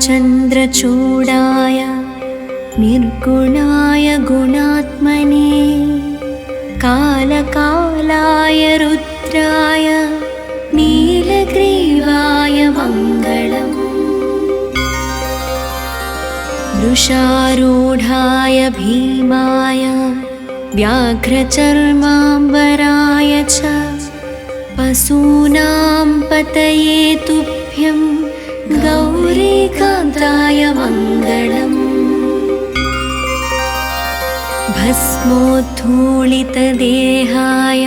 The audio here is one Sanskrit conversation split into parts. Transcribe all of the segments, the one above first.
चन्द्रचूडाय निर्गुणाय गुणात्मने कालकालाय रुद्राय नीलग्रीवाय मङ्गलम्। वृषारूढाय भीमाय व्याघ्रचर्माम्बराय च पशूनां पतये तुभ्यं गौरीकान्ताय मङ्गलम्। भस्मोद्धूलितदेहाय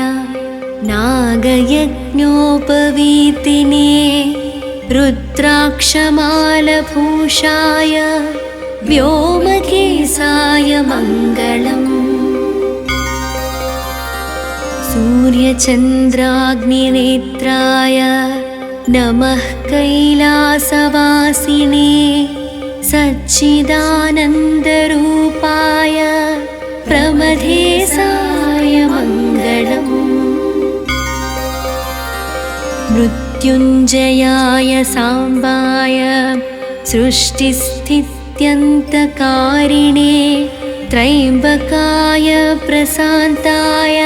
नागयज्ञोपवीतिने रुद्राक्षमालभूषाय व्योमकेशाय मङ्गलम्। सूर्यचन्द्राग्निनेत्राय नमः कैलासवासिने सच्चिदानन्दरूपाय प्रमथेशाय मङ्गलम्। मृत्युञ्जयाय साम्बाय सृष्टिस्थित्यन्तकारिणे त्रयम्बकाय प्रशान्ताय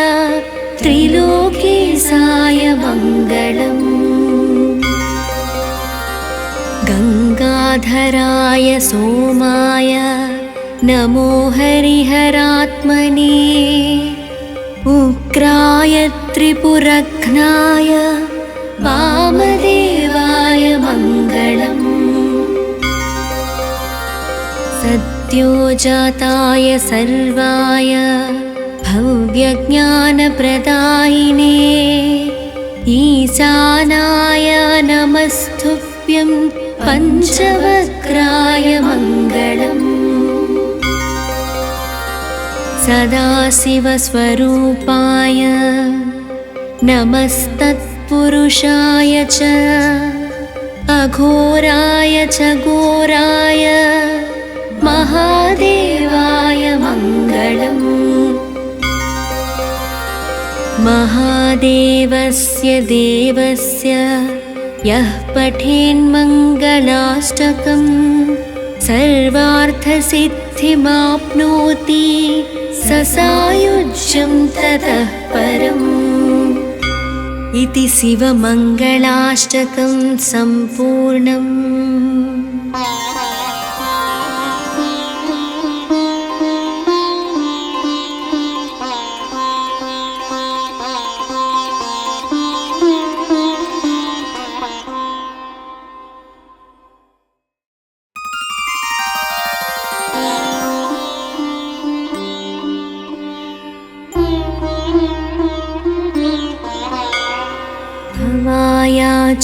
त्रिलोकेशाय मङ्गलम्। गङ्गाधराय सोमाय नमो हरिहरात्मने उग्राय त्रिपुरघ्नाय वामदेवाय मङ्गलम्। सद्योजाताय सर्वाय भव्यज्ञानप्रदायिने ईशानाय नमस्तुभ्यं पञ्चवक्त्राय मङ्गलम्। सदाशिवस्वरूपाय नमस्तत्पुरुषाय च अघोराय च घोराय महादेवाय मङ्गलम्। महादेवस्य देवस्य यः पठेन्मङ्गलाष्टकं सर्वार्थसिद्धिमाप्नोति स सायुज्यं ततः परम्। इति शिवमङ्गलाष्टकं सम्पूर्णम्।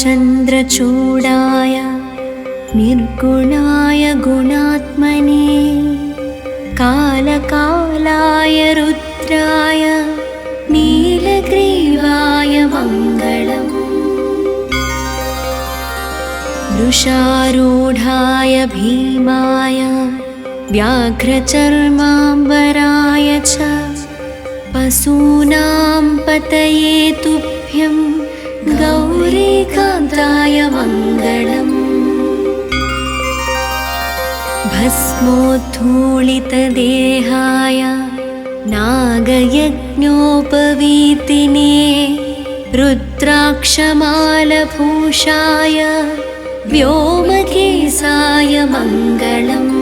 चन्द्रचूडाय निर्गुणाय गुणात्मने कालकालाय रुद्राय नीलग्रीवाय मङ्गलम्। वृषारूढाय भीमाय व्याघ्रचर्माम्बराय च पशूनां पतये तुभ्यं गौरीकान्ताय मङ्गलम्। भस्मोद्धूलितदेहाय नागयज्ञोपवीतिने रुद्राक्षमालभूषाय व्योमकेशाय मङ्गलम्।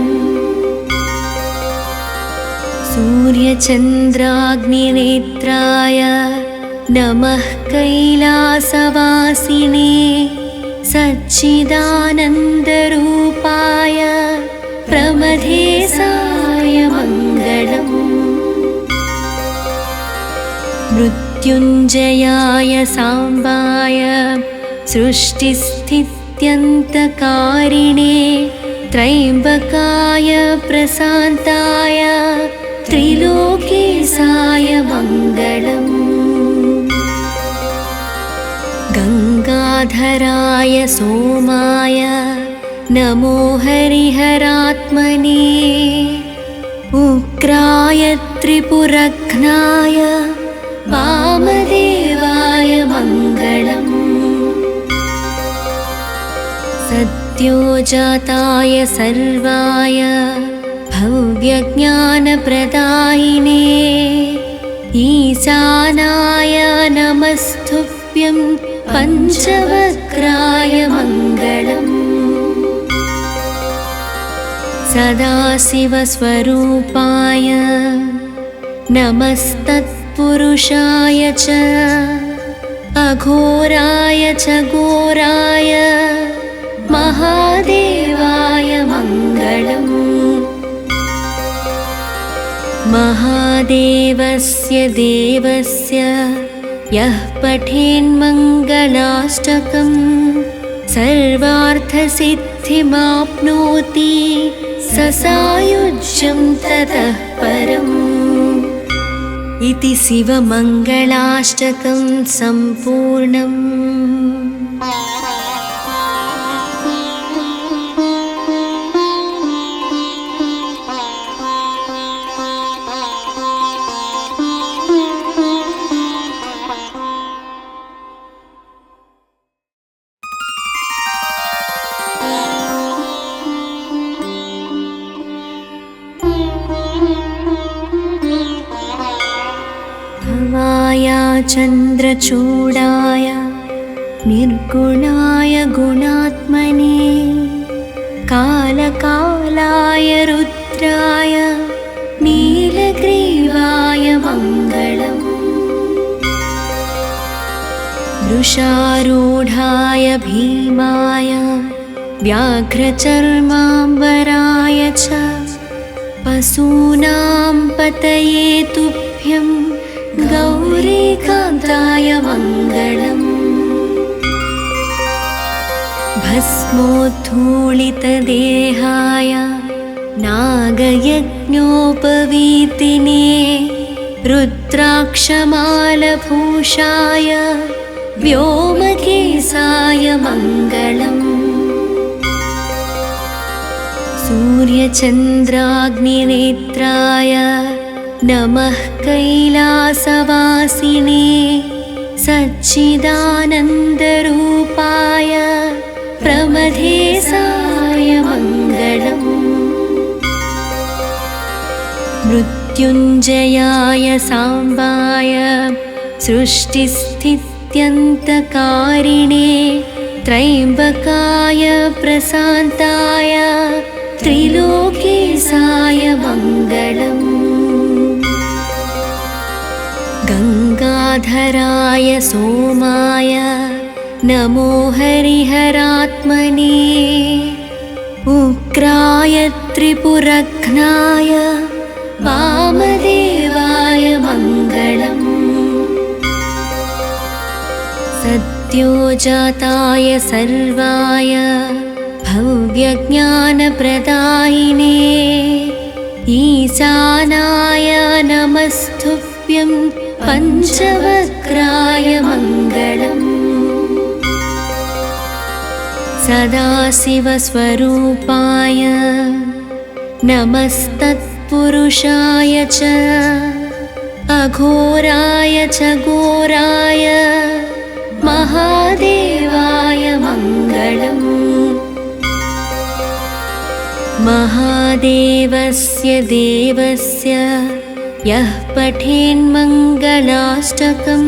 सूर्यचन्द्राग्निनेत्राय नमः कैलासवासिने सच्चिदानन्दरूपाय प्रमथेशाय मङ्गलम्। मृत्युञ्जयाय साम्बाय सृष्टिस्थित्यन्तकारिणे त्रयम्बकाय प्रशान्ताय त्रिलोकेशाय मङ्गलम्। गङ्गाधराय सोमाय नमो हरिहरात्मने उग्राय त्रिपुरघ्नाय वामदेवाय मङ्गलम्। सद्योजाताय सर्वाय भव्यज्ञानप्रदायिने ईशानाय नमस्तुभ्यं पञ्चवक्त्राय मङ्गलम् सदाशिवस्वरूपाय नमस्तत्पुरुषाय च अघोराय च घोराय महादेवाय मङ्गलम् महादेवस्य देवस्य यः पठेन्मङ्गलाष्टकं सर्वार्थसिद्धिमाप्नोति स सायुज्यं ततः परम् इति शिवमङ्गलाष्टकं सम्पूर्णम्। चन्द्रचूडाय निर्गुणाय गुणात्मने कालकालाय रुद्राय नीलग्रीवाय मङ्गलम् वृषारूढाय भीमाय व्याघ्रचर्माम्बराय च पशूनां पतये तुभ्यं गौरीकान्ताय मङ्गलम् भस्मोद्धूलितदेहाय नागयज्ञोपवीतिने रुद्राक्षमालभूषाय व्योमकेशाय मङ्गलम् सूर्यचन्द्राग्निनेत्राय नमः कैलासवासिने सच्चिदानन्दरूपाय प्रमथेशाय मङ्गलम् मृत्युञ्जयाय साम्बाय सृष्टिस्थित्यन्तकारिणे त्रयम्बकाय प्रशान्ताय त्रिलोकेशाय मङ्गलम् गङ्गाधराय सोमाय नमो हरिहरात्मने उग्राय त्रिपुरघ्नाय वामदेवाय मङ्गलम् सद्योजाताय सर्वाय भव्यज्ञानप्रदायिने ईशानाय नमस्तुभ्यं पञ्चवक्त्राय मङ्गलम् सदाशिवस्वरूपाय नमस्तत्पुरुषाय च अघोराय च घोराय महादेवाय मङ्गलम् महादेवस्य देवस्य यः पठेन्मङ्गलाष्टकं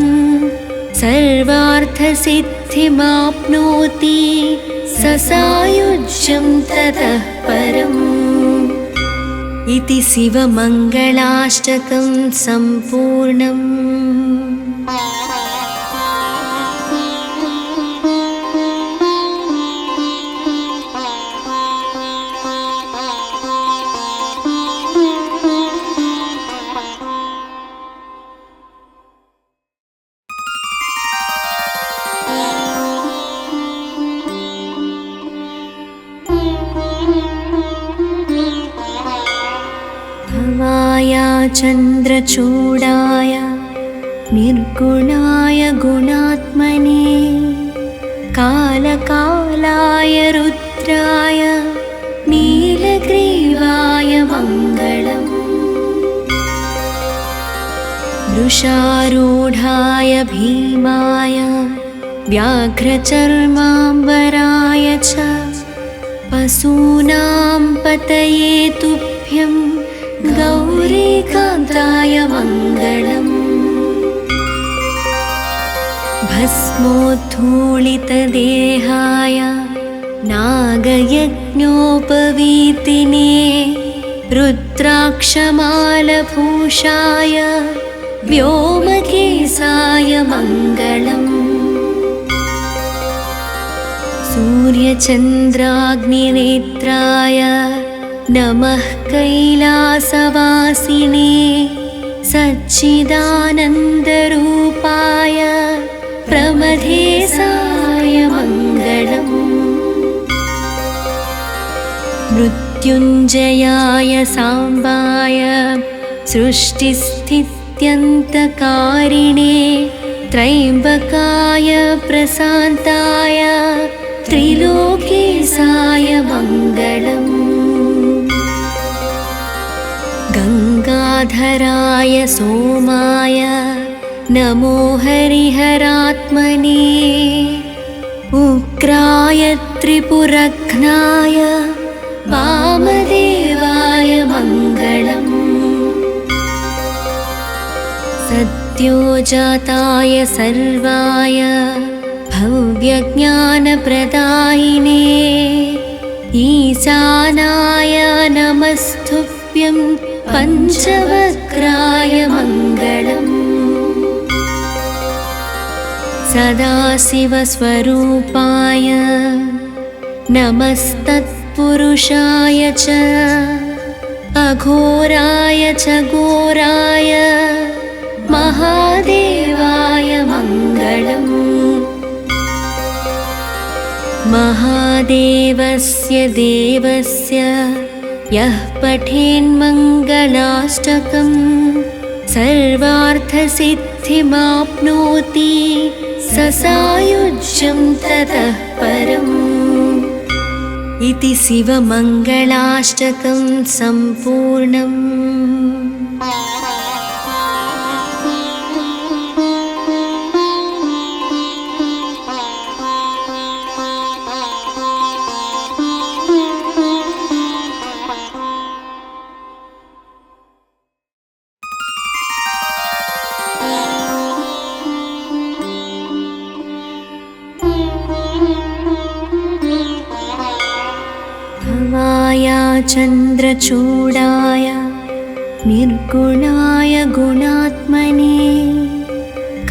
सर्वार्थसिद्धिमाप्नोति स सायुज्यं ततः परम् इति शिवमङ्गलाष्टकं सम्पूर्णम्। चन्द्रचूडाय निर्गुणाय गुणात्मने कालकालाय रुद्राय नीलग्रीवाय मङ्गलम् वृषारूढाय भीमाय व्याघ्रचर्माम्बराय च पशूनां पतये तुभ्यं गौरीकान्ताय मङ्गलम् भस्मोद्धूलितदेहाय नागयज्ञोपवीतिने रुद्राक्षमालभूषाय व्योमकेशाय मङ्गलम् सूर्यचन्द्राग्निनेत्राय नमः कैलासवासिने सच्चिदानन्दरूपाय प्रमथेशाय मङ्गलम् मृत्युञ्जयाय साम्बाय सृष्टिस्थित्यन्तकारिणे त्रयम्बकाय प्रशान्ताय त्रिलोकेशाय मङ्गलम् गङ्गाधराय सोमाय नमो हरिहरात्मने उग्राय त्रिपुरघ्नाय वामदेवाय मङ्गलम् सद्योजाताय सर्वाय भव्यज्ञानप्रदायिने ईशानाय नमस्तुभ्यं पञ्चवक्त्राय मङ्गलम् सदाशिवस्वरूपाय नमस्तत्पुरुषाय च अघोराय च घोराय महादेवाय मङ्गलम् महादेवस्य देवस्य यः पठेन्मङ्गलाष्टकं सर्वार्थसिद्धिमाप्नोति स सायुज्यं ततः परम् इति शिवमङ्गलाष्टकं सम्पूर्णम्। चन्द्रचूडाय निर्गुणाय गुणात्मने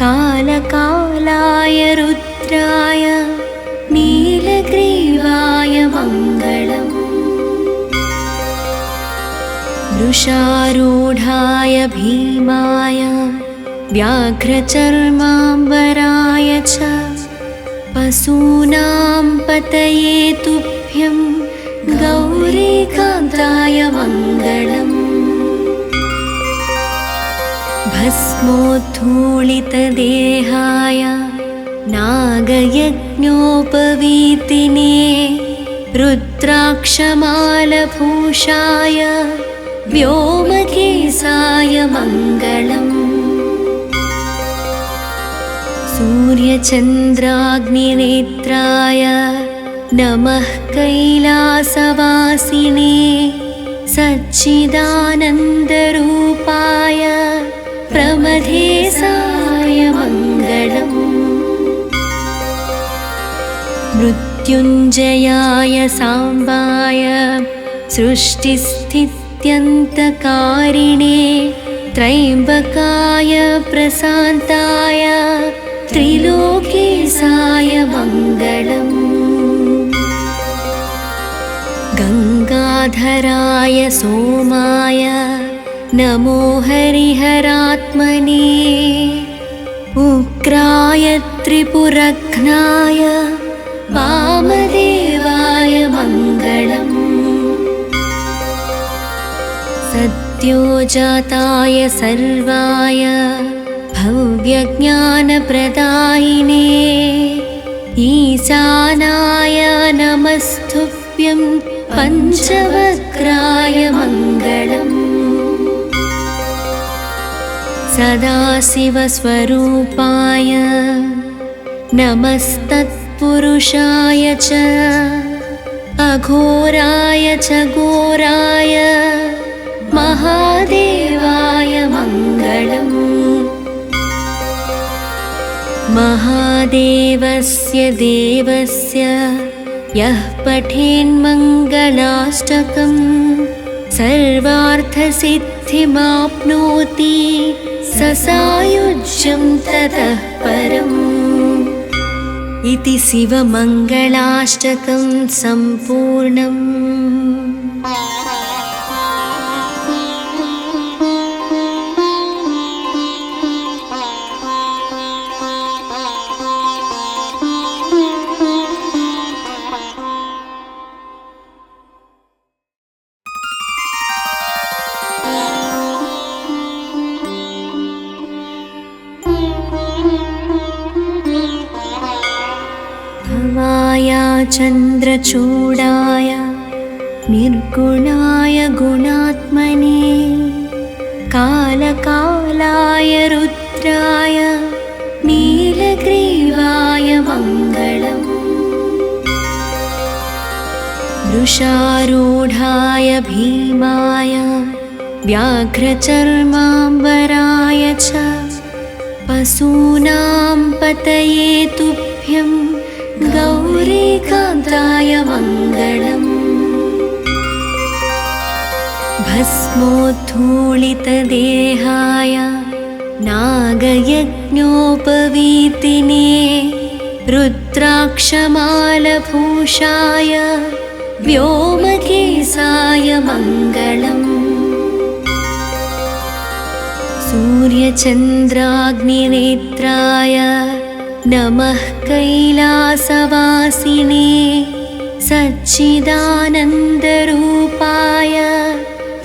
कालकालाय रुद्राय नीलग्रीवाय मङ्गलम् वृषारूढाय भीमाय व्याघ्रचर्माम्बराय च पशूनां पतये तुभ्यं गौरीकान्ताय मङ्गलम् भस्मोद्धूलितदेहाय नागयज्ञोपवीतिने रुद्राक्षमालभूषाय व्योमकेशाय मङ्गलम् सूर्यचन्द्राग्निनेत्राय नमः कैलासवासिने सच्चिदानन्दरूपाय प्रमथेशाय मङ्गलम् मृत्युञ्जयाय साम्बाय सृष्टिस्थित्यन्तकारिणे त्रयम्बकाय प्रशान्ताय त्रिलोकेशाय मङ्गलम् गङ्गाधराय सोमाय नमो हरिहरात्मने उग्राय त्रिपुरघ्नाय वामदेवाय मङ्गलम् सद्योजाताय सर्वाय भव्यज्ञानप्रदायिने ईशानाय नमस्तुभ्यं पञ्चवक्त्राय मङ्गलम् सदाशिवस्वरूपाय नमस्तत्पुरुषाय च अघोराय च घोराय महादेवाय मङ्गलम्। महादेवस्य देवस्य यः पठेन्मङ्गलाष्टकम् सर्वार्थसिद्धिमाप्नोति स सायुज्यं ततः परम्। इति शिवमङ्गलाष्टकं सम्पूर्णम्। भवाय चन्द्रचूडाय निर्गुणाय गुणात्मने कालकालाय रुद्राय नीलग्रीवाय मङ्गलम्। वृषारूढाय भीमाय व्याघ्रचर्माम्बराय च पशूनां पतये तुभ्यं गौरीकान्ताय मङ्गलम्। भस्मोद्धूलितदेहाय नागयज्ञोपवीतिने रुद्राक्षमालभूषाय व्योमकेशाय मङ्गलम्। सूर्यचन्द्राग्निनेत्राय नमः कैलासवासिने सच्चिदानन्दरूपाय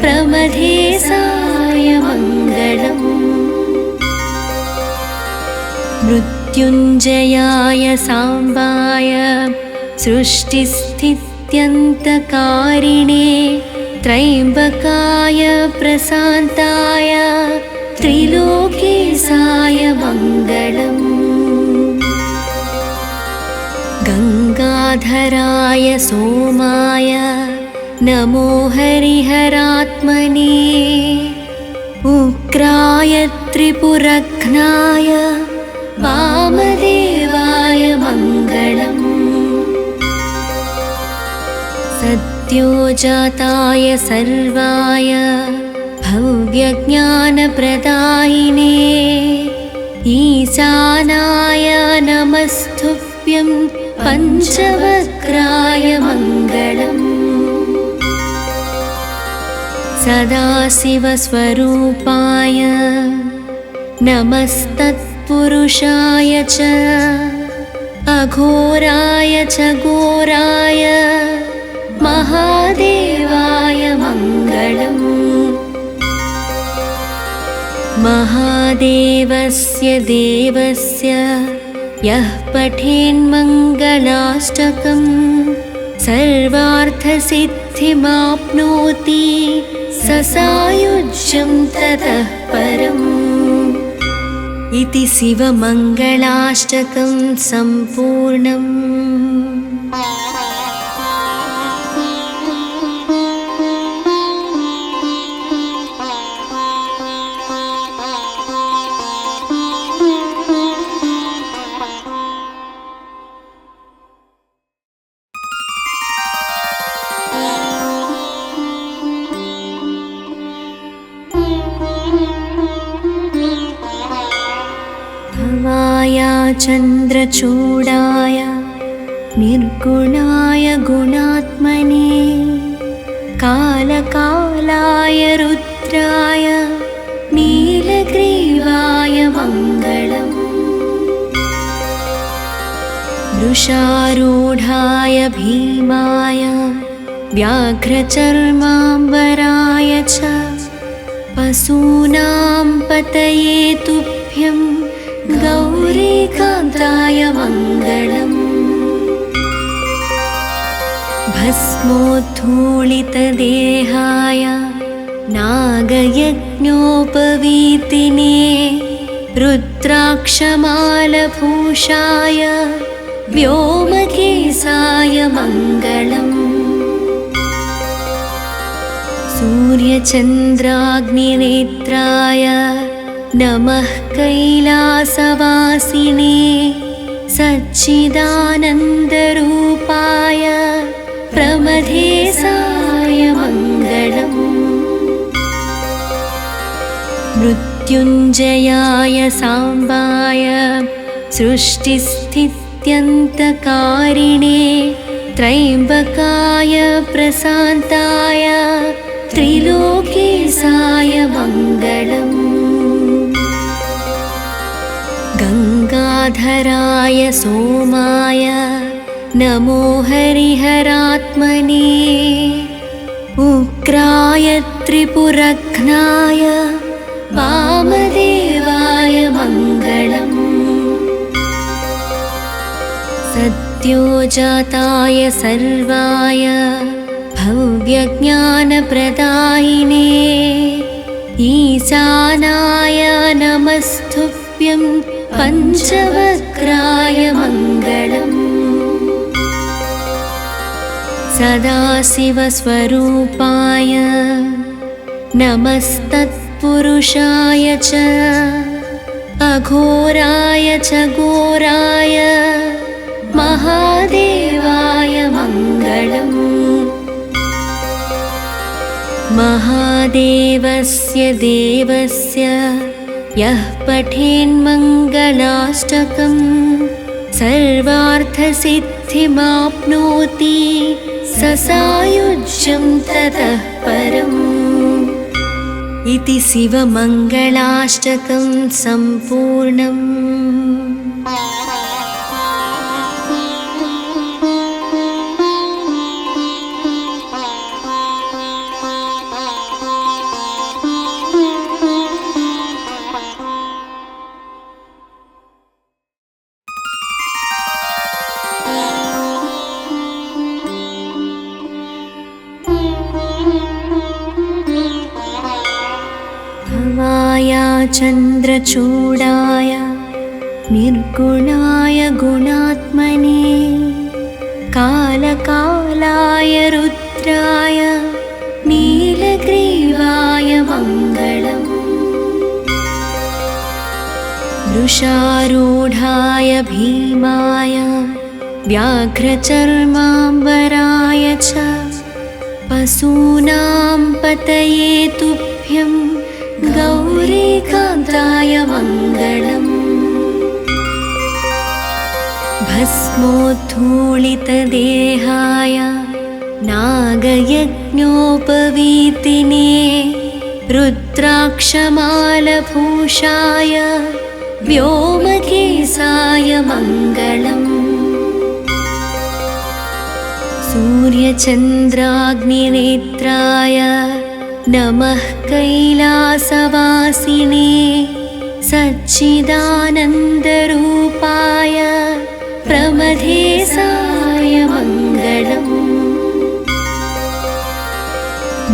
प्रमथेशाय मङ्गलम्। मृत्युञ्जयाय साम्बाय सृष्टिस्थित्यन्तकारिणे त्रयम्बकाय प्रशान्ताय त्रिलोकेशाय मङ्गलम्। गङ्गाधराय सोमाय नमो हरिहरात्मने उग्राय त्रिपुरघ्नाय वामदेवाय मङ्गलम्। सद्योजाताय सर्वाय भव्यज्ञानप्रदायिने ईशानाय नमस्तुभ्यं पञ्चवक्त्राय मङ्गलम्। सदाशिवस्वरूपाय नमस्तत्पुरुषाय च अघोराय च घोराय महादेवाय मङ्गलम्। महादेवस्य देवस्य यः पठेन्मङ्गलाष्टकम् सर्वार्थसिद्धिमाप्नोति स सायुज्यं ततः परम्। इति शिवमङ्गलाष्टकं सम्पूर्णम्। भवाय चन्द्रचूडाय निर्गुणाय गुणात्मने कालकालाय रुद्राय नीलग्रीवाय मङ्गलम्। वृषारूढाय भीमाय व्याघ्रचर्माम्बराय च पशूनां पतये तुभ्यं गौरीकान्ताय मङ्गलम्। भस्मोद्धूलितदेहाय नागयज्ञोपवीतिने रुद्राक्षमालभूषाय व्योमकेशाय मङ्गलम्। सूर्यचन्द्राग्निनेत्राय नमः कैलासवासिने सच्चिदानन्दरूपाय प्रमथेशाय मङ्गलम्। मृत्युञ्जयाय साम्बाय सृष्टिस्थित्यन्तकारिणे त्रयम्बकाय प्रशान्ताय त्रिलोकेशाय मङ्गलम्। गङ्गाधराय सोमाय नमो हरिहरात्मने उग्राय त्रिपुरघ्नाय वामदेवाय मङ्गलम्। सद्योजाताय सर्वाय भव्यज्ञानप्रदायिने ईशानाय नमस्तुभ्यं पञ्चवक्त्राय मङ्गलम्। सदाशिवस्वरूपाय नमस्तत्पुरुषाय च अघोराय च घोराय महादेवाय मङ्गलम्। महादेवस्य देवस्य यः पठेन्मङ्गलाष्टकं सर्वार्थसिद्धिमाप्नोति स सायुज्यं ततः परम्। इति शिवमङ्गलाष्टकं सम्पूर्णम्। चन्द्रचूडाय निर्गुणाय गुणात्मने कालकालाय रुद्राय नीलग्रीवाय मङ्गलम्। वृषारूढाय भीमाय व्याघ्रचर्माम्बराय च पशूनां पतये तुभ्यं गौरीकान्ताय मङ्गलम्। भस्मोद्धूलितदेहाय नागयज्ञोपवीतिने रुद्राक्षमालभूषाय व्योमकेशाय मङ्गलम्। सूर्यचन्द्राग्निनेत्राय नमः कैलासवासिने सच्चिदानन्दरूपाय प्रमथेशाय मङ्गलम्।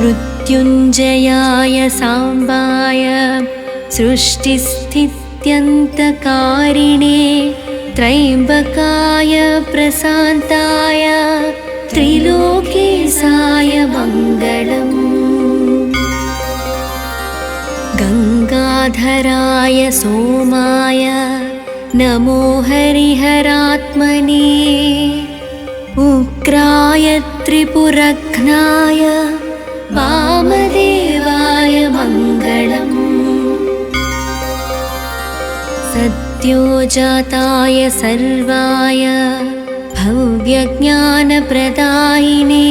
मृत्युञ्जयाय साम्बाय सृष्टिस्थित्यन्तकारिणे त्रयम्बकाय प्रशान्ताय त्रिलोकेशाय मङ्गलम्। गङ्गाधराय सोमाय नमो हरिहरात्मने उग्राय त्रिपुरघ्नाय वामदेवाय मङ्गलम्। सद्योजाताय सर्वाय भव्यज्ञानप्रदायिने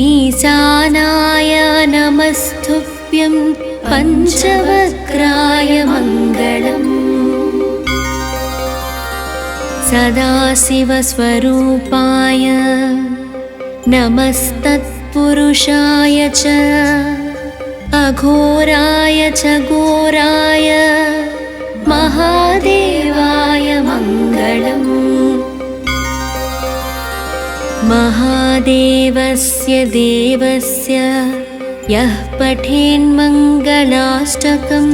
ईशानाय नमस्तुभ्यं पञ्चवक्त्राय मङ्गलम्। सदाशिवस्वरूपाय नमस्तत्पुरुषाय च अघोराय च घोराय महादेवाय मङ्गलम्। महादेवस्य देवस्य यः पठेन्मङ्गलाष्टकं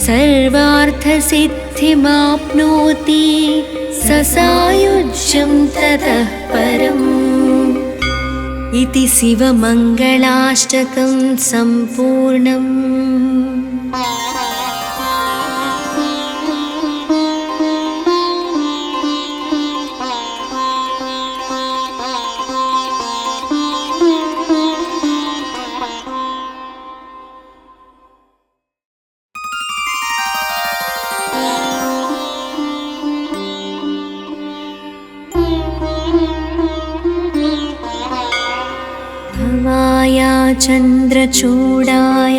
सर्वार्थसिद्धिमाप्नोति स सायुज्यं ततः परम्। इति शिवमङ्गलाष्टकं सम्पूर्णम्। भवाय चन्द्रचूडाय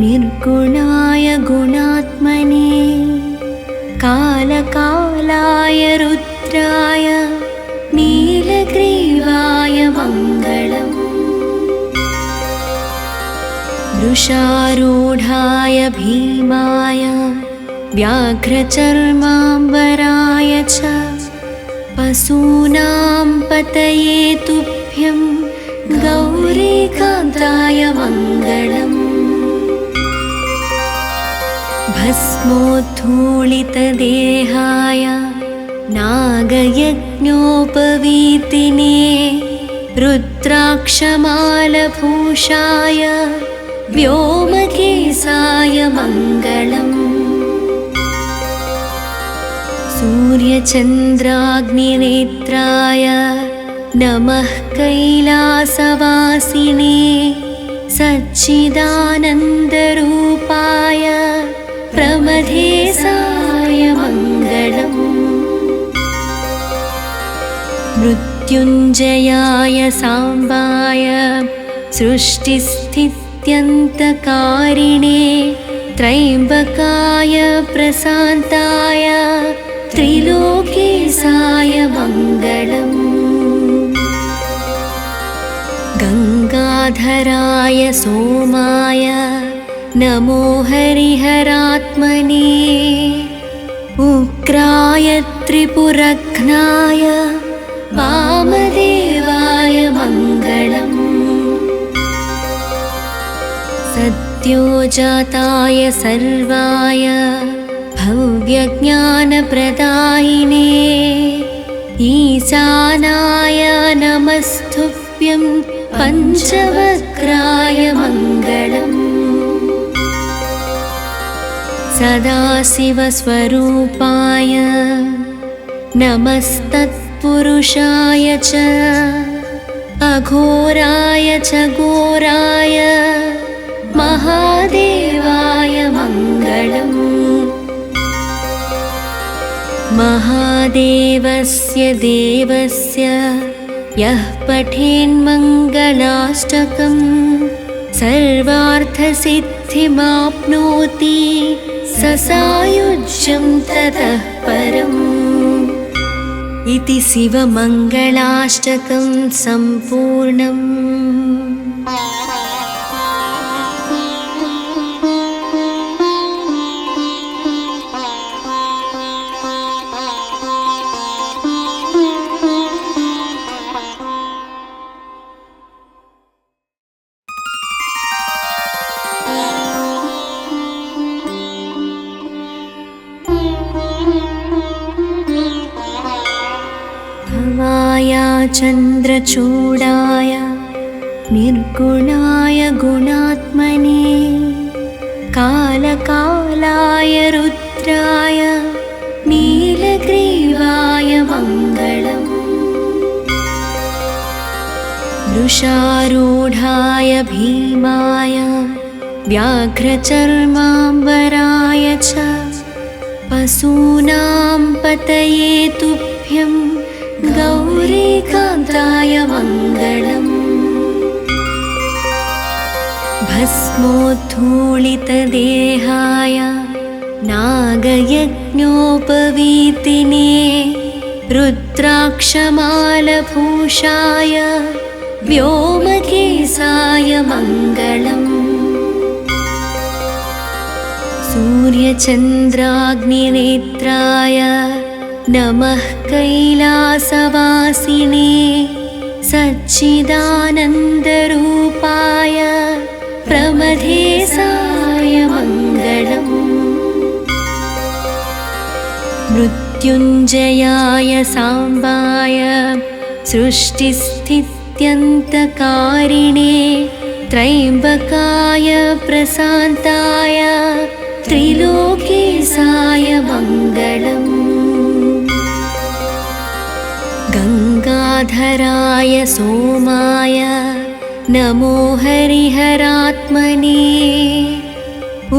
निर्गुणाय गुणात्मने कालकालाय रुद्राय नीलग्रीवाय मङ्गलम्। वृषारूढाय भीमाय व्याघ्रचर्माम्बराय च पशूनां पतये तुभ्यं गौरीकान्ताय मङ्गलम्। भस्मोद्धूलितदेहाय नागयज्ञोपवीतिने रुद्राक्षमालभूषाय व्योमकेशाय मङ्गलम्। सूर्यचन्द्राग्निनेत्राय नमः कैलासवासिने सच्चिदानन्दरूपाय प्रमथेशाय मङ्गलम्। मृत्युञ्जयाय साम्बाय सृष्टिस्थित्यन्तकारिणे त्रयम्बकाय प्रशान्ताय त्रिलोकेशाय मङ्गलम्। गङ्गाधराय सोमाय नमो हरिहरात्मने उग्राय त्रिपुरघ्नाय वामदेवाय मङ्गलम्। सद्योजाताय सर्वाय भव्यज्ञानप्रदायिने ईशानाय नमस्तुभ्यं पञ्चवक्त्राय मङ्गलम्। सदाशिवस्वरूपाय नमस्तत्पुरुषाय च अघोराय च घोराय महादेवाय मङ्गलम्। महादेवस्य देवस्य यः पठेन्मङ्गलाष्टकं सर्वार्थसिद्धिमाप्नोति स सायुज्यं ततः परम्। इति शिवमङ्गलाष्टकं सम्पूर्णम्। भवाय चन्द्रचूडाय निर्गुणाय गुणात्मने कालकालाय रुद्राय नीलग्रीवाय मङ्गलम्। वृषारूढाय भीमाय व्याघ्रचर्माम्बराय च पशूनां पतये तुभ्यं गौरीकान्ताय मङ्गलम्। भस्मोद्धूलितदेहाय नागयज्ञोपवीतिने रुद्राक्षमालभूषाय व्योमकेशाय मङ्गलम्। सूर्यचन्द्राग्निनेत्राय नमः कैलासवासिने सच्चिदानन्दरूपाय प्रमथेशाय मङ्गलम्। मृत्युञ्जयाय साम्बाय सृष्टिस्थित्य सृष्टिस्थित्यन्तकारिणे त्र्यम्बकाय प्रशान्ताय त्रिलोकेशाय मङ्गलम्। गङ्गाधराय सोमाय नमो हरिहरात्मने।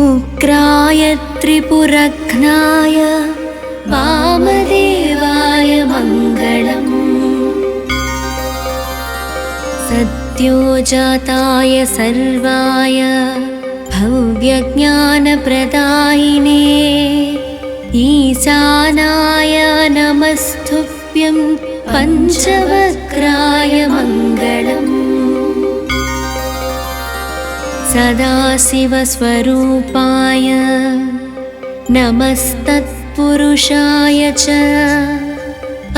उग्राय त्रिपुरघ्नाय वामदेवाय मङ्गलम्। सद्योजाताय सर्वाय भव्यज्ञानप्रदायिने ईशानाय नमस्तुभ्यं पञ्चवक्त्राय मङ्गलम्। सदाशिवस्वरूपाय नमस्तत्पुरुषाय च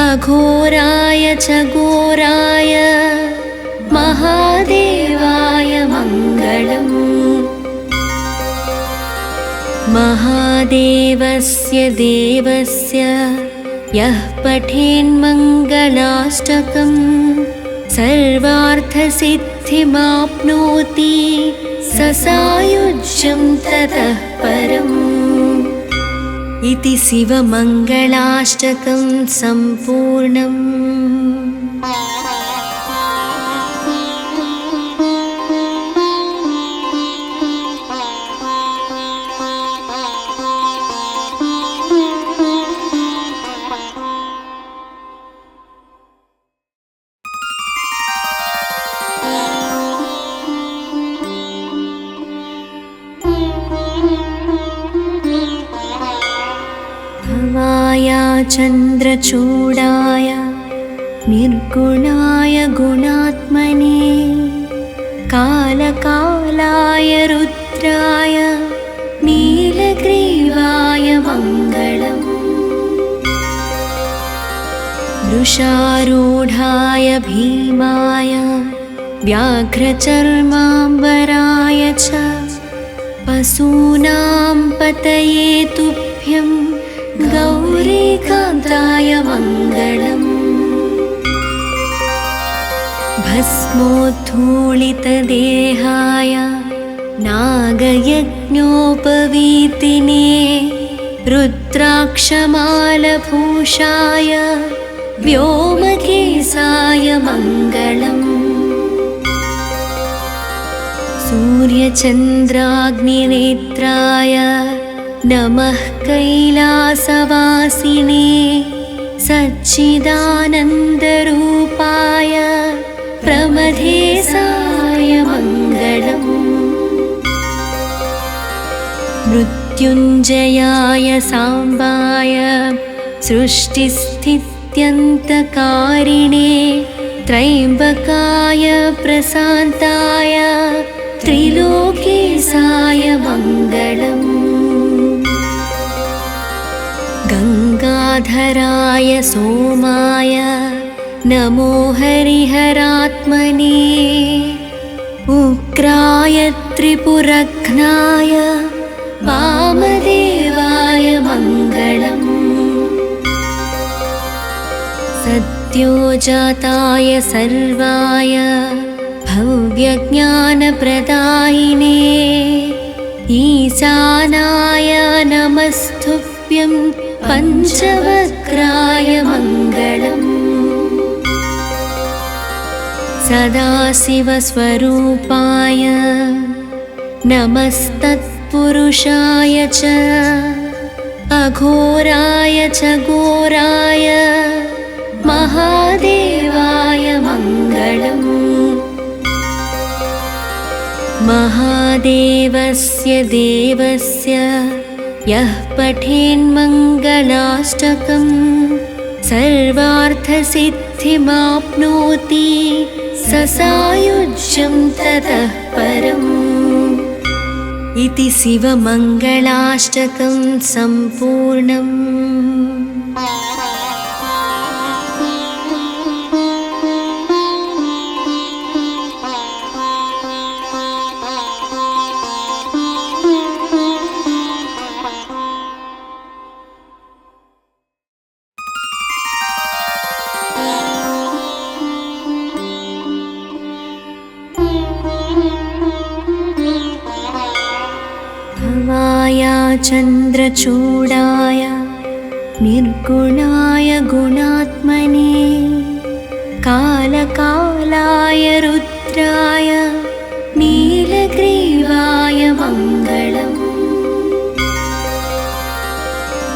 अघोराय च घोराय महादेवाय मङ्गलम्। महादेवस्य देवस्य यः पठेन्मङ्गलाष्टकं सर्वार्थसिद्धिमाप्नोति स सायुज्यं ततः परम्। इति शिवमङ्गलाष्टकं सम्पूर्णम्। चन्द्रचूडाय निर्गुणाय गुणात्मने कालकालाय रुद्राय नीलग्रीवाय मङ्गलम्। वृषारूढाय भीमाय व्याघ्रचर्माम्बराय च पशूनां पतये तुभ्यं गौरीकान्ताय मङ्गलम्। भस्मोद्धूलितदेहाय नागयज्ञोपवीतिने रुद्राक्षमालभूषाय व्योमकेशाय मङ्गलम्। सूर्यचन्द्राग्निनेत्राय नमः कैलासवासिने सच्चिदानन्दरूपाय प्रमथेशाय मङ्गलम्। मृत्युञ्जयाय साम्बाय सृष्टिस्थित्यन्तकारिणे त्र्यम्बकाय प्रशान्ताय त्रिलोकेशाय मङ्गलम्। गङ्गाधराय सोमाय नमो हरिहरात्मने। उग्राय त्रिपुरघ्नाय वामदेवाय मङ्गलम्। सद्योजाताय सर्वाय भव्यज्ञानप्रदायिने ईशानाय नमस्तुभ्यं पञ्चवक्त्राय मङ्गलम्। सदाशिवस्वरूपाय नमस्तत्पुरुषाय च अघोराय च घोराय महादेवाय मङ्गलम्। महादेवस्य देवस्य यः पठेन्मङ्गलाष्टकं सर्वार्थसिद्धिमाप्नोति स सायुज्यं ततः परम्। इति शिवमङ्गलाष्टकं सम्पूर्णम्। भवाय चन्द्रचूडाय निर्गुणाय गुणात्मने कालकालाय रुद्राय नीलग्रीवाय मङ्गलम्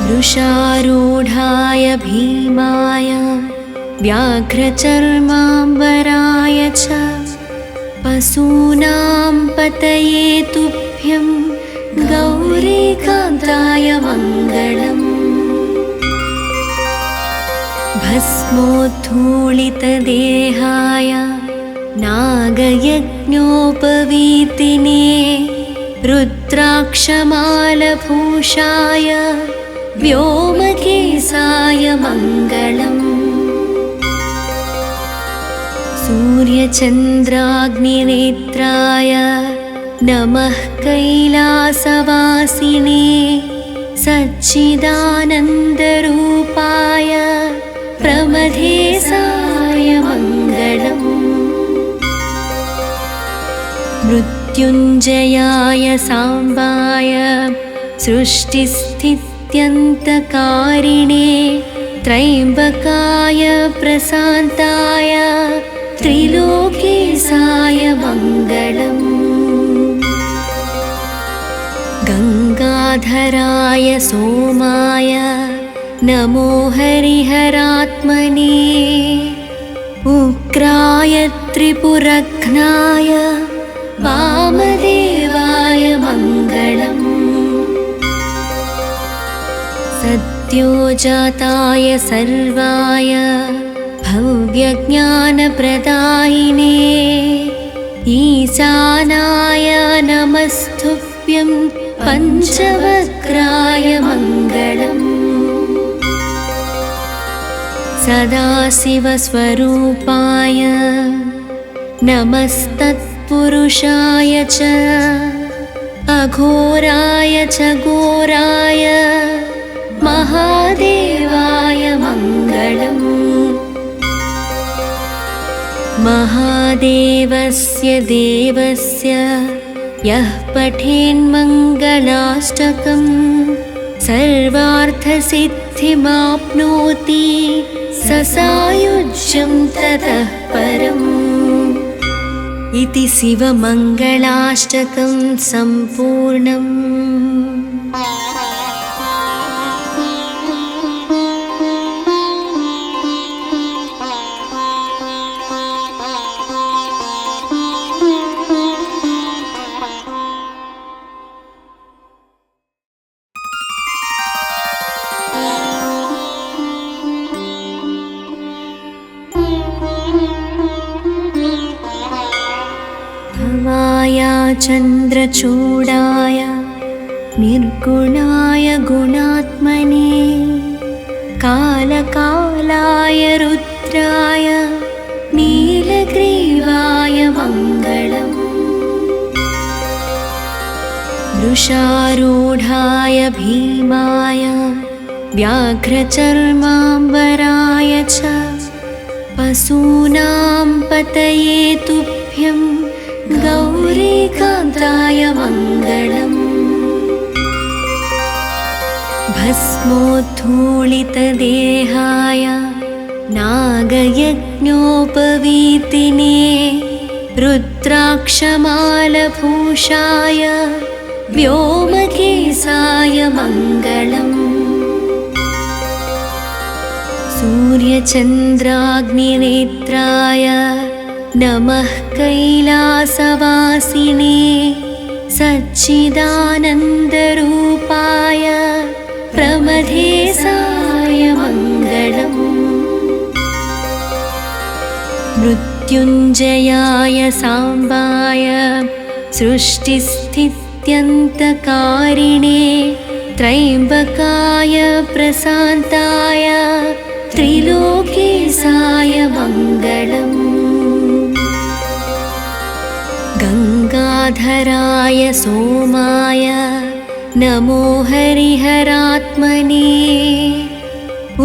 वृषारूढाय भीमाय व्याघ्रचर्माम्बराय च पशूनां पतये तुभ्यं गौरीकान्ताय मङ्गलम् भस्मोद्धूलितदेहाय नागयज्ञोपवीतिने रुद्राक्षमालभूषाय व्योमकेशाय मङ्गलम् सूर्यचन्द्राग्निनेत्राय नमः कैलासवासिने सच्चिदानन्दरूपाय प्रमथेशाय मङ्गलम् मृत्युञ्जयाय साम्बाय सृष्टिस्थित्यन्तकारिणे त्रयम्बकाय प्रशान्ताय त्रिलोकेशाय मङ्गलम् गङ्गाधराय सोमाय नमो हरिहरात्मने उग्राय त्रिपुरघ्नाय वामदेवाय मङ्गलम् सद्योजाताय सर्वाय भव्यज्ञानप्रदायिने ईशानाय नमस्तुभ्यं पञ्चवक्त्राय मङ्गलम् सदाशिवस्वरूपाय नमस्तत्पुरुषाय च अघोराय च घोराय महादेवाय मङ्गलम् महादेवस्य देवस्य यः पठेन्मङ्गलाष्टकं सर्वार्थसिद्धिमाप्नोति स सायुज्यं ततः परम् इति शिवमङ्गलाष्टकं सम्पूर्णम्। भवाय चन्द्रचूडाय निर्गुणाय गुणात्मने कालकालाय रुद्राय नीलग्रीवाय मङ्गलम् वृषारूढाय भीमाय व्याघ्रचर्माम्बराय च पशूनां पतये तुभ्यं गौरीकान्ताय मङ्गलम् भस्मोद्धूलितदेहाय नागयज्ञोपवीतिने रुद्राक्षमालभूषाय व्योमकेशाय मङ्गलम् सूर्यचन्द्राग्निनेत्राय नमः कैलासवासिने सच्चिदानन्दरूपाय प्रमथेशाय मङ्गलम् मृत्युञ्जयाय साम्बाय सृष्टिस्थित्यन्तकारिणे त्रयम्बकाय प्रशान्ताय त्रिलोकेशाय मङ्गलम् गङ्गाधराय सोमाय नमो हरिहरात्मने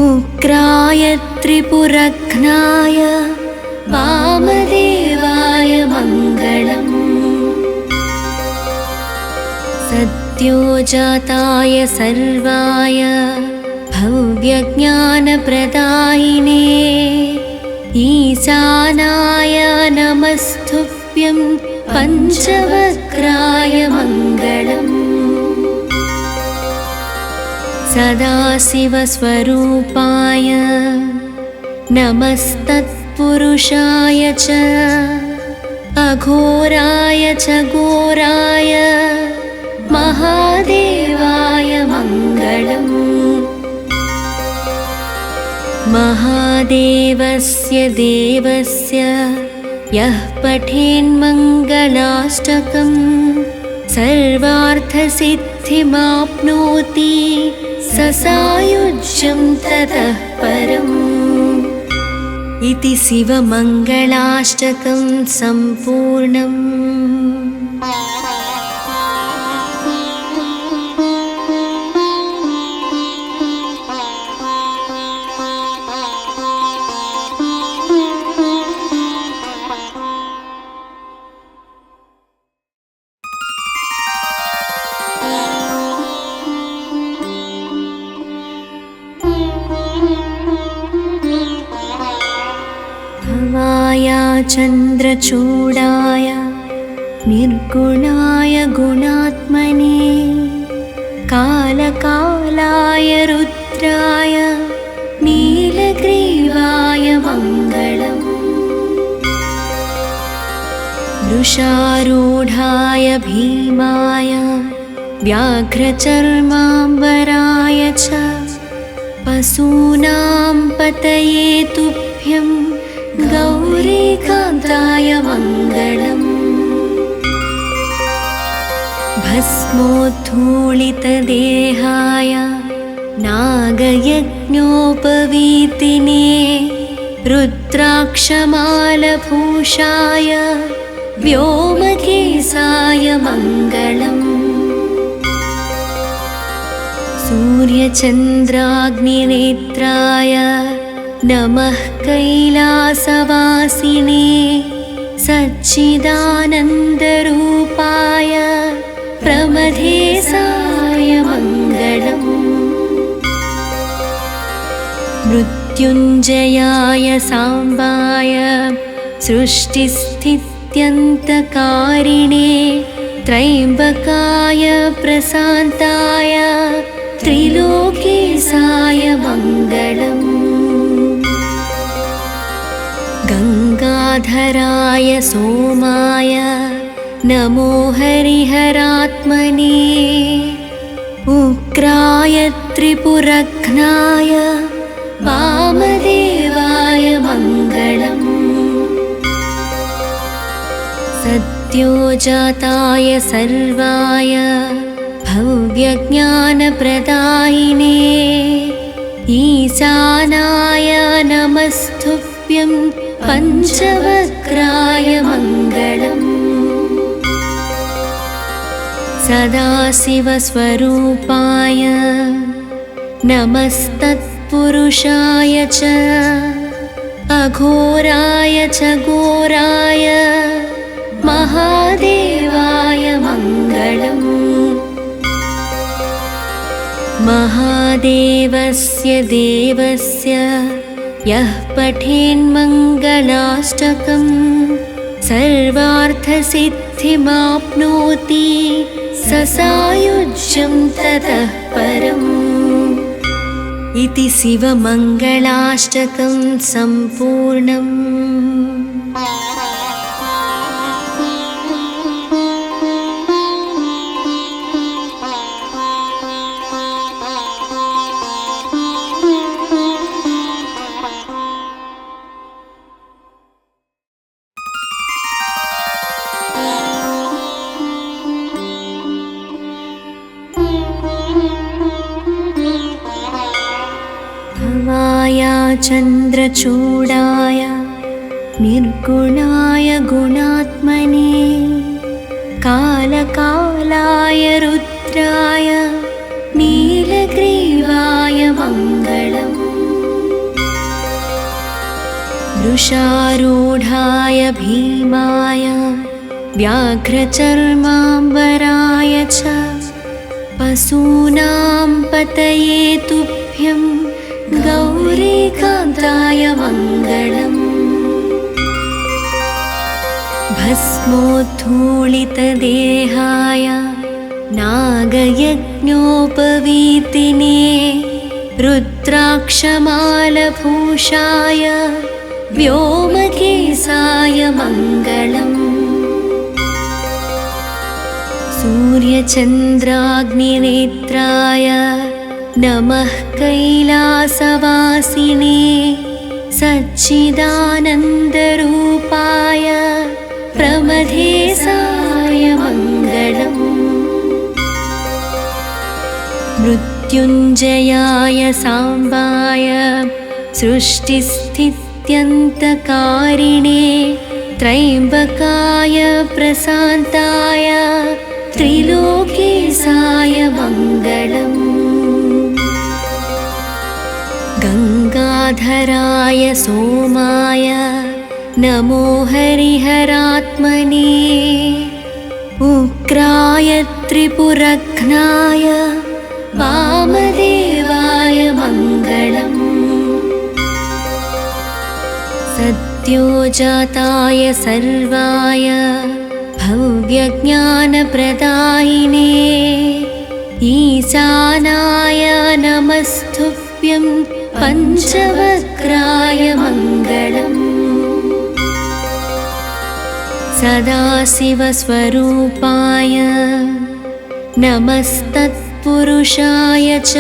उग्राय त्रिपुरघ्नाय वामदेवाय मङ्गलम् सद्योजाताय सर्वाय भव्यज्ञानप्रदायिने ईशानाय नमस्तुभ्यं पञ्चवक्त्राय मङ्गलम्। सदाशिवस्वरूपाय नमस्तत्पुरुषाय च अघोराय च घोराय महादेवाय मङ्गलम्। महादेवस्य देवस्य यः पठेन्मङ्गलाष्टकं सर्वार्थसिद्धिमाप्नोति स सायुज्यं ततः परम्। इति शिवमङ्गलाष्टकं सम्पूर्णम्। चन्द्रचूडाय निर्गुणाय गुणात्मने कालकालाय रुद्राय नीलग्रीवाय मङ्गलम्। वृषारूढाय भीमाय व्याघ्रचर्माम्बराय च पशूनां पतये तुभ्यं गौरीकान्ताय मङ्गलम्। भस्मोद्धूलितदेहाय नागयज्ञोपवीतिने रुद्राक्षमालभूषाय व्योमकेशाय मङ्गलम्। सूर्यचन्द्राग्निनेत्राय नमः कैलासवासिने सच्चिदानन्दरूपाय प्रमथेशाय मङ्गलम्। मृत्युञ्जयाय साम्बाय सृष्टिस्थित्यन्तकारिणे त्रयम्बकाय प्रशान्ताय त्रिलोकेशाय मङ्गलम्। गङ्गाधराय सोमाय नमो हरिहरात्मने उग्राय त्रिपुरघ्नाय वामदेवाय मङ्गलम्। सद्योजाताय सर्वाय भव्यज्ञानप्रदायिने ईशानाय नमस्तुभ्यं पञ्चवक्त्राय मङ्गलम्। सदाशिवस्वरूपाय नमस्तत्पुरुषाय च अघोराय च घोराय महादेवाय मङ्गलम्। महादेवस्य देवस्य यः पठेन्मङ्गलाष्टकं सर्वार्थसिद्धिमाप्नोति स सायुज्यं ततः परम्। इति शिवमङ्गलाष्टकं सम्पूर्णम्। चन्द्रचूडाय निर्गुणाय गुणात्मने कालकालाय रुद्राय नीलग्रीवाय मङ्गलम्। वृषारूढाय भीमाय व्याघ्रचर्माम्बराय च पशूनां पतये तुभ्यं गौरीकान्ताय मङ्गलम् भस्मोद्धूलितदेहाय नागयज्ञोपवीतिने रुद्राक्षमालभूषाय व्योमकेशाय मङ्गलम् सूर्यचन्द्राग्निनेत्राय नमः कैलासवासिने सच्चिदानन्दरूपाय प्रमथेशाय मङ्गलम् मृत्युञ्जयाय साम्बाय सृष्टिस्थित्यन्तकारिणे त्रयम्बकाय प्रशान्ताय त्रिलोकेशाय मङ्गलम् गङ्गाधराय सोमाय नमो हरिहरात्मने उग्राय त्रिपुरघ्नाय वामदेवाय मङ्गलम् सद्योजाताय सर्वाय भव्यज्ञानप्रदायिने ईशानाय नमस्तुभ्यं पञ्चवक्त्राय मङ्गलम् सदाशिवस्वरूपाय नमस्तत्पुरुषाय च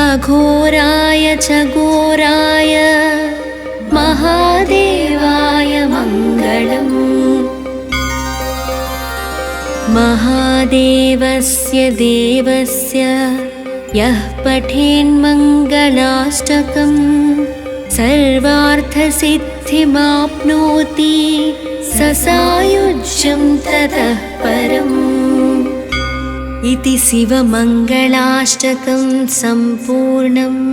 अघोराय च घोराय महादेवाय मङ्गलम् महादेवस्य देवस्य यः पठेन्मङ्गलाष्टकं सर्वार्थसिद्धिमाप्नोति स सायुज्यं ततः परम् इति शिवमङ्गलाष्टकं सम्पूर्णम्।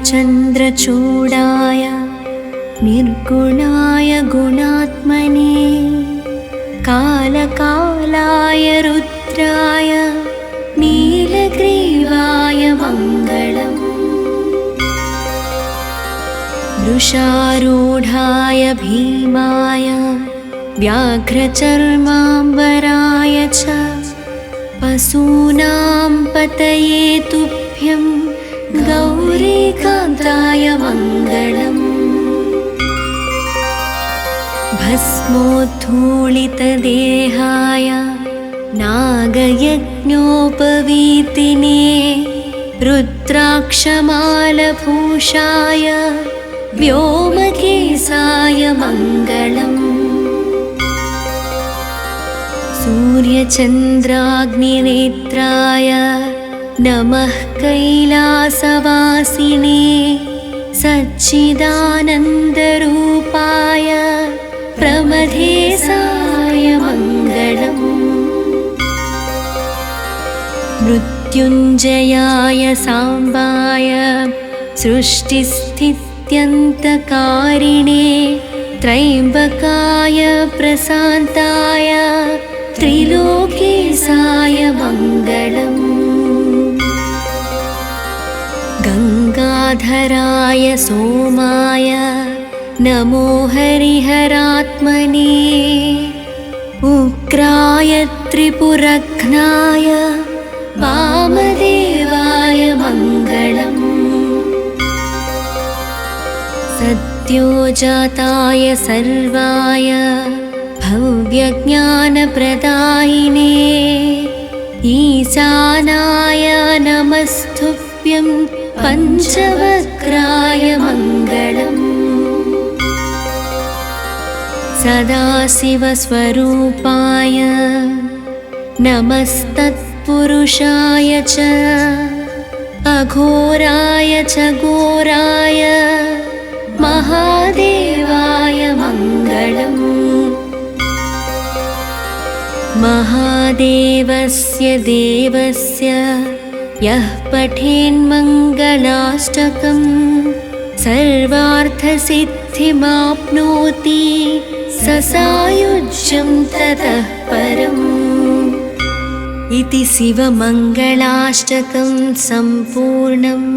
चन्द्रचूडाय निर्गुणाय गुणात्मने कालकालाय रुद्राय नीलग्रीवाय मङ्गलम् वृषारूढाय भीमाय व्याघ्रचर्माम्बराय च पशूनां पतये तुभ्यं गौरीकान्ताय मङ्गलम् भस्मोद्धूलितदेहाय नागयज्ञोपवीतिने रुद्राक्षमालभूषाय व्योमकेशाय मङ्गलम् सूर्यचन्द्राग्निनेत्राय नमः कैलासवासिने सच्चिदानन्दरूपाय प्रमथेशाय मङ्गलम् मृत्युञ्जयाय साम्बाय सृष्टिस्थित्यन्तकारिणे त्रयम्बकाय प्रशान्ताय त्रिलोकेशाय मङ्गलम् गङ्गाधराय सोमाय नमो हरिहरात्मने उग्राय त्रिपुरघ्नाय वामदेवाय मङ्गलम् सद्योजाताय सर्वाय भव्यज्ञानप्रदायिने ईशानाय नमस्तुभ्यं पञ्चवक्त्राय मङ्गलम् सदाशिवस्वरूपाय नमस्तत्पुरुषाय च अघोराय च घोराय महादेवाय मङ्गलम्। महादेवस्य देवस्य यः पठेन्मङ्गलाष्टकं सर्वार्थसिद्धिमाप्नोति स सायुज्यं ततः परम्। इति शिवमङ्गलाष्टकं सम्पूर्णम्।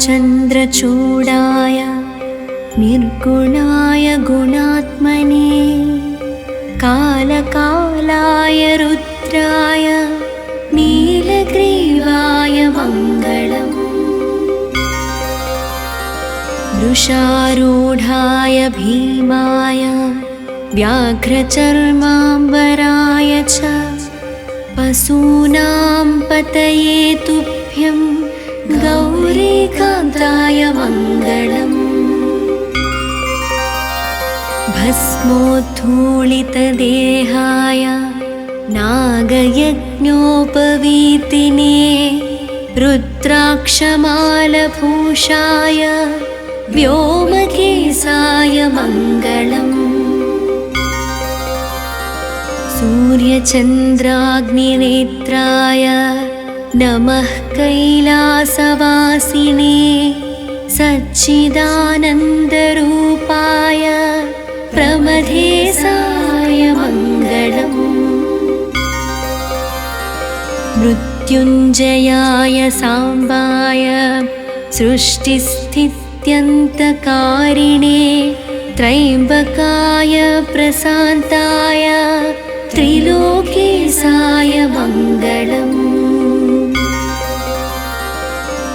चन्द्रचूडाय निर्गुणाय गुणात्मने कालकालाय रुद्राय नीलग्रीवाय मङ्गलम्। वृषारूढाय भीमाय व्याघ्रचर्माम्बराय च पशूनां पतये तुभ्यं गौरीकान्ताय मङ्गलम्। भस्मोद्धूलितदेहाय नागयज्ञोपवीतिने रुद्राक्षमालभूषाय व्योमकेशाय मङ्गलम्। सूर्यचन्द्राग्निनेत्राय नमः कैलासवासिने सच्चिदानन्दरूपाय प्रमथेशाय मङ्गलम्। मृत्युञ्जयाय साम्बाय सृष्टिस्थित्यन्तकारिणे त्रयम्बकाय प्रशान्ताय त्रिलोकेशाय मङ्गलम्।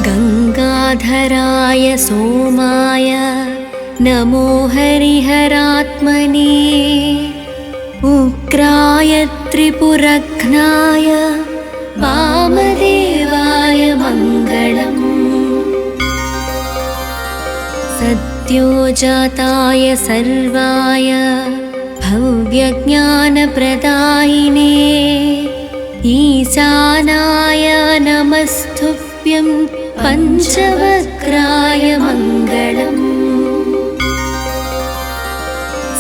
गङ्गाधराय सोमाय नमो हरिहरात्मने उग्राय त्रिपुरघ्नाय वामदेवाय मङ्गलम्। सद्योजाताय सर्वाय भव्यज्ञानप्रदायिने ईशानाय नमस्तुभ्यं पञ्चवक्त्राय मङ्गलम्।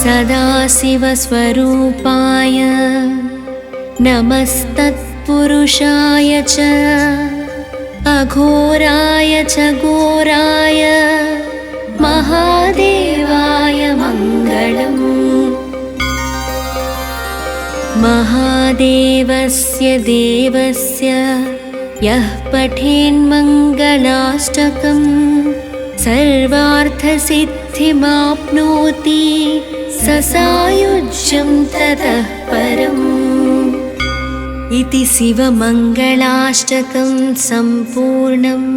सदाशिवस्वरूपाय नमस्तत्पुरुषाय च अघोराय च घोराय महादेवाय मङ्गलम्। महादेवस्य देवस्य यः पठेन्मङ्गलाष्टकं सर्वार्थसिद्धिमाप्नोति स सायुज्यं ततः परम्। इति शिवमङ्गलाष्टकं सम्पूर्णम्।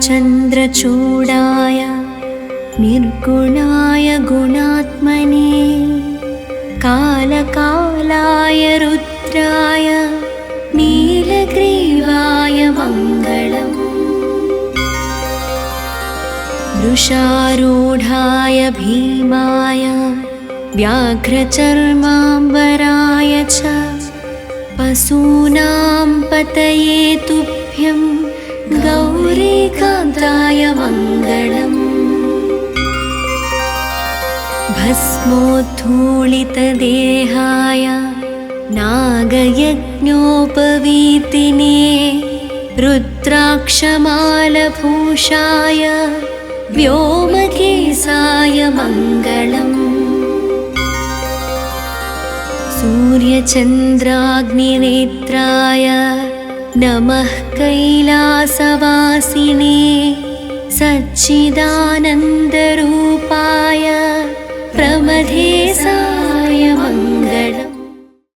चन्द्रचूडाय निर्गुणाय गुणात्मने कालकालाय रुद्राय नीलग्रीवाय मङ्गलम्। वृषारूढाय भीमाय व्याघ्रचर्माम्बराय च पशूनां पतये तुभ्यं गौरीकान्ताय मङ्गलम्। भस्मोद्धूलितदेहाय नागयज्ञोपवीतिने रुद्राक्षमालभूषाय व्योमकेशाय मङ्गलम्। सूर्यचन्द्राग्निनेत्राय नमः कैलासवासिने सच्चिदानन्दरूपिणे